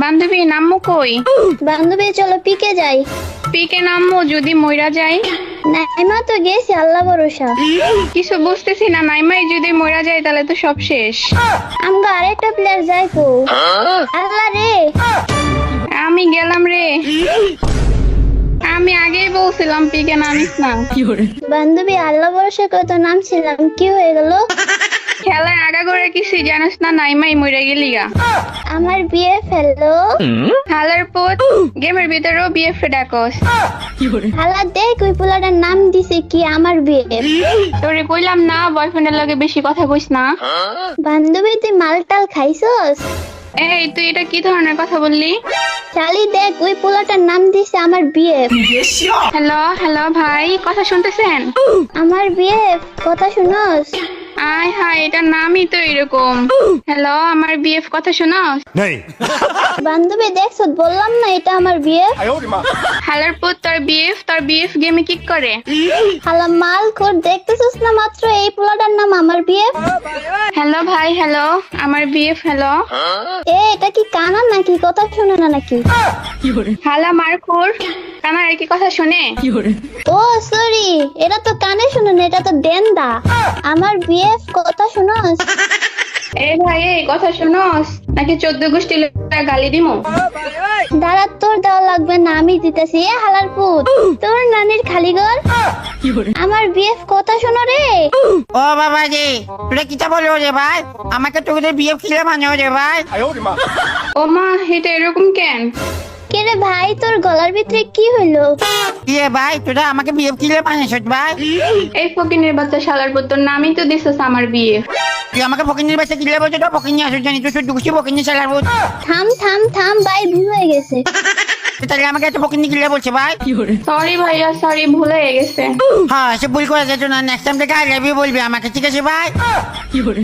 বান্ধবী নামমু কই? বান্ধবী চলো পিকে যাই। পিকে নামমু যদি মইরা যাই? নাইমা তো গেছি আল্লাহ ভরসা। কিছু বুঝতেছি না, নাইমাই যদি মইরা যায় তাহলে তো সব শেষ। আমগো আরেকটা প্লেয়ার যাই কো। আল্লাহ রে, আমি গেলাম রে। আমি আগেই বলছিলাম পিকে নামিস না। বান্ধবী আল্লাহ ভরসা কত নামছিলাম, কি হয়ে গেল? খেলায় আগা করে কিছু জানিস না, নাইমাই মইরা গেলি গা। আমার বিয়ে ফেললো। হালার পুত, গেমের ভিতরেও বিএফ ডাকস। হালা দেখ ওই পোলাটার নাম দিছে কি আমার বিয়ে। তোরে কইলাম না বয়ফ্রেন্ডের লগে বেশি কথা কইস না। বান্ধবী তুই মালটাল খাইছস? এই তুই এটা কি ধরনের কথা বললি? শালি দেখ ওই পোলাটার নাম দিছে আমার বিয়ে। হ্যালো হ্যালো ভাই, কথা শুনতেছেন? আমার বিয়ে, কথা শুনস? আয় হায়, এটার নামই তো এরকম। হ্যালো, আমার বিএফ কথা শুনস? বান্ধবী দেখছ, বললাম না এটা আমার বিয়ে। হালার পুত, তোর বিএফ গেমে কিক করে। হালা মাল খোর, দেখতেছিস না মাত্র এই পোলাটার নাম আমার বিয়ে। হ্যালো ভাই, হ্যালো আমার বিএফ, হ্যালো। এটা কি কানা নাকি, কথা শুনে না নাকি? হালা মারখোর, কানার কি কথা শুনে? ও সরি, এটা তো কানে শুনে না, এটা তো দেন্দা। আমার বিয়ে, কথা শুনস? এ ভাই, এই কথা শুনস নাকি 14 গোষ্ঠী গালি দিমু? দাঁড়া, তোর দেওয়া লাগবে না, আমি দিতেছি। এ হালার পুত, তোর নানির খালি ঘর। আমার বিয়ে, কথা শোনো রে। ও বাবা রে, তোরা কিটা বলো রে ভাই? আমাকে তোদের বিয়ে খিলে মানো রে ভাই। ও মা, এটা এরকম কেন? কে রে ভাই, তোর গলার ভিতরে কি হইলো? কি রে ভাই, তোরা আমাকে বিয়ে খিলে মানিস ভাই? এই ফকিনের বাচ্চা শালার পুত, তোর নামই তো দিছস আমার বিয়ে। তুই আমাকে ফকিনের বাচ্চা কিলে বলছো তো? ফকিনি আসো জানি তুই শুধু খুশি ফকিনি চালার বোধ। থাম থাম থাম ভাই, ভুল হয়ে গেছে। তাহলে আমাকে এত ফকিনি কিলে বলছে ভাই? সরি ভাইয়া, সরি, ভুল হয়ে গেছে। হ্যাঁ, সে ভুল করে যেত না, নেক্সট টাইম থেকে আই লাভ ইউ বলবি আমাকে, ঠিক আছে ভাই?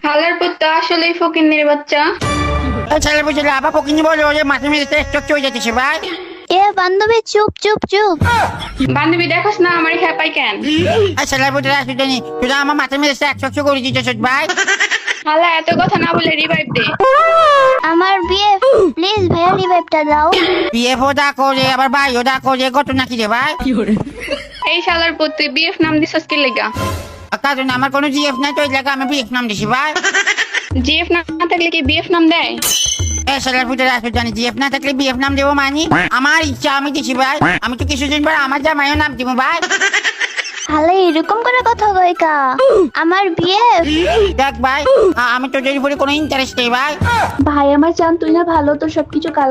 শালার পুত আসলে ফকিনের বাচ্চা। ছেলে বুঝলে আবার ফকিনি বলো যে মাঝে মেঝে একটু হয়ে যাচ্ছে ভাই। এ বান্ধবী চুপ চুপ চুপ। বান্ধবী দেখোস না আমার খেপাই কেন? ছেলে বুঝলে আসো জানি তোরা আমার মাঝে মেঝে একশো করে দিতেছ ভাই। হালা এত কথা না বলে রিভাইভ দে। আমার বিয়ে, প্লিজ ভাইয়া রিভাইভটা দাও। বিএফও দা করে আবার ভাইও দা করে, ঘটনা কি রে ভাই? এই শালার পুত, তুই বিএফ নাম দিছস কি লেগা? কারণ আমার কোনো জিএফ নাই তো এই জায়গায় আমি বিএফ নাম দিছি ভাই। জিএফ না থাকলে কি বিএফ নাম দেয়? ছেলের পুজোর আসো জানি জিএফ না থাকলে বিএফ নাম দেবো মানি? আমার ইচ্ছা আমি দিছি ভাই। আমি তো কিছুদিন পর আমার জামাইও নাম দিব ভাই। হালে এরকম করে কথা কয় কা? আমার বিয়ে। দেখ ভাই, আমি তোদের উপরে কোনো ইন্টারেস্ট নেই ভাই। ভাই আমার জান, তুই না ভালো, তোর সবকিছু কালো